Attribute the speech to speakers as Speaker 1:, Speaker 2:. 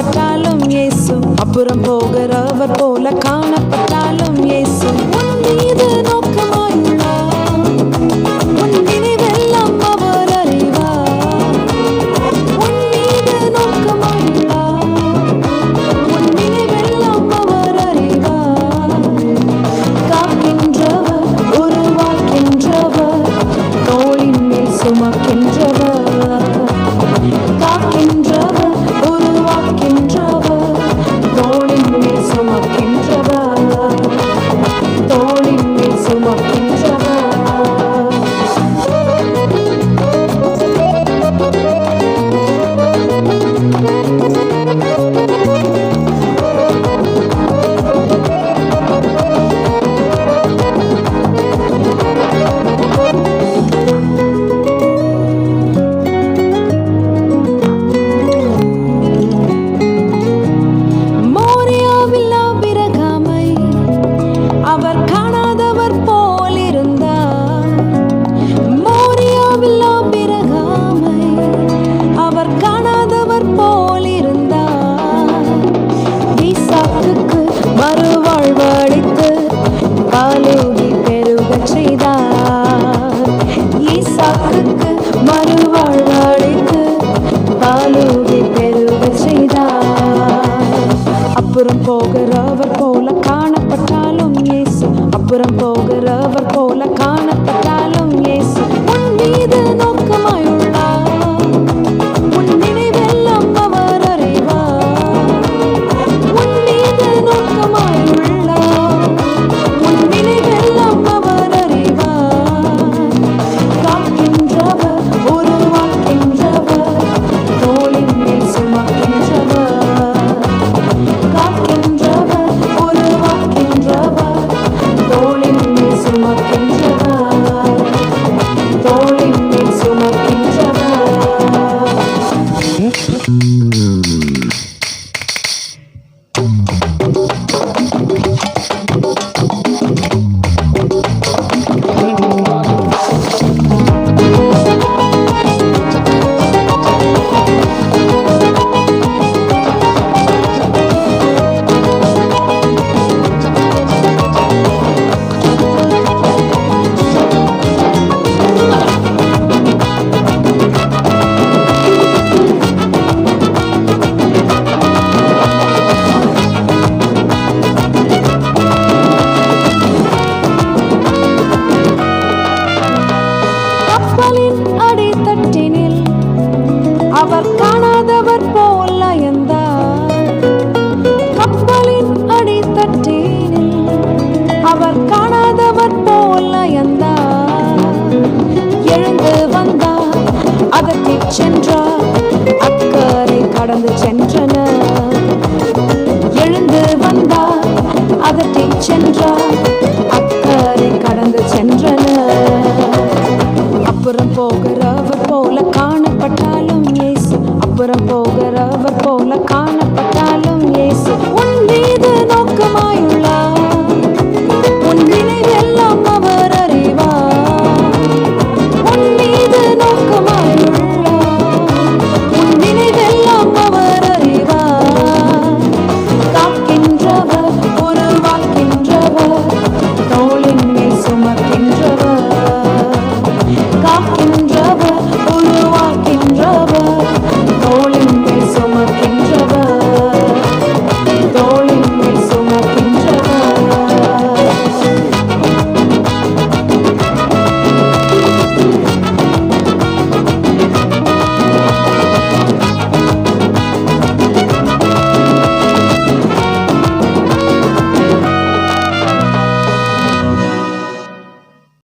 Speaker 1: காணப்பட்டாலும் இயேசு, அப்புறம் போகிறவர் போல காணப்பட்டாலும் இயேசு உன் மீது நோக்கமாயுள்ளார். உன் நினைவெல்லாம் அவர் அறிவார். உன் மீது நோக்கமாயுள்ளார். உன் நினைவெல்லாம் அவர் அறிவார். காக்கின்றவர், உருவாக்கின்றவர், தோளின் மேல் சுமக்கின்றவர். காக்கின்றவர், உருவாக்கின்றவர், தோளின் மேல் சுமக்கின்றவர். தோளின் மேல் சுமக்கின்றவர். மோரியாவில் ஆபிரகாமை அவர் காணாதவர் போல் இருந்தார். மோரியாவில் ஆபிரகாமை அவர் காணாதவர் போல் இருந்தார். ஈசாக்குக்கு மறுவாழ்வளித்து பாலூதி பெருகச் செய்தார். ஈசாக்குக்கு மறுவாழ்வளித்து பாலூதி பெருகச் செய்தார். அப்புறம் போகிறவர் போல காணப்பட்டாலும் இயேசு, அப்புறம் போகிறவர் போல காணப்பட்டாலும் இயேசு உன் மீது நோக்கமாயுள்ளார். உன் நினைவெல்லாம் அவர் அறிவார். உன் மீது நோக்கமாயுள்ளார். உன் நினைவெல்லாம் அவர் அறிவார். காக்கின்றவர், உருவாக்கின்றவர், தோளின் மேல் சுமக்கின்றவர். காக்கின்றவர், உருவாக்கின்றவர், தோளின் மேல் சுமக்கின்றவர். தோளின் மேல் சுமக்கின்றவர். கப்பலின் அடித்தட்டினில் அவர் காணாதவர் போல் அயர்ந்தார். கப்பலின் அடித்தட்டினில் அவர் காணாதவர் போல் அயர்ந்தார். எழுந்து வந்தார், அதட்டிச் சென்றார், அக்கறை கடந்து சென்றனர். எழுந்து வந்தார், அதட்டிச் சென்றார், அக்கறை கடந்து சென்றனர். அப்புறம் போகிறவர் போல காணப்பட்டாலும் இயேசு, அப்புறம் போகிறவர் போல காணப்பட்டாலும்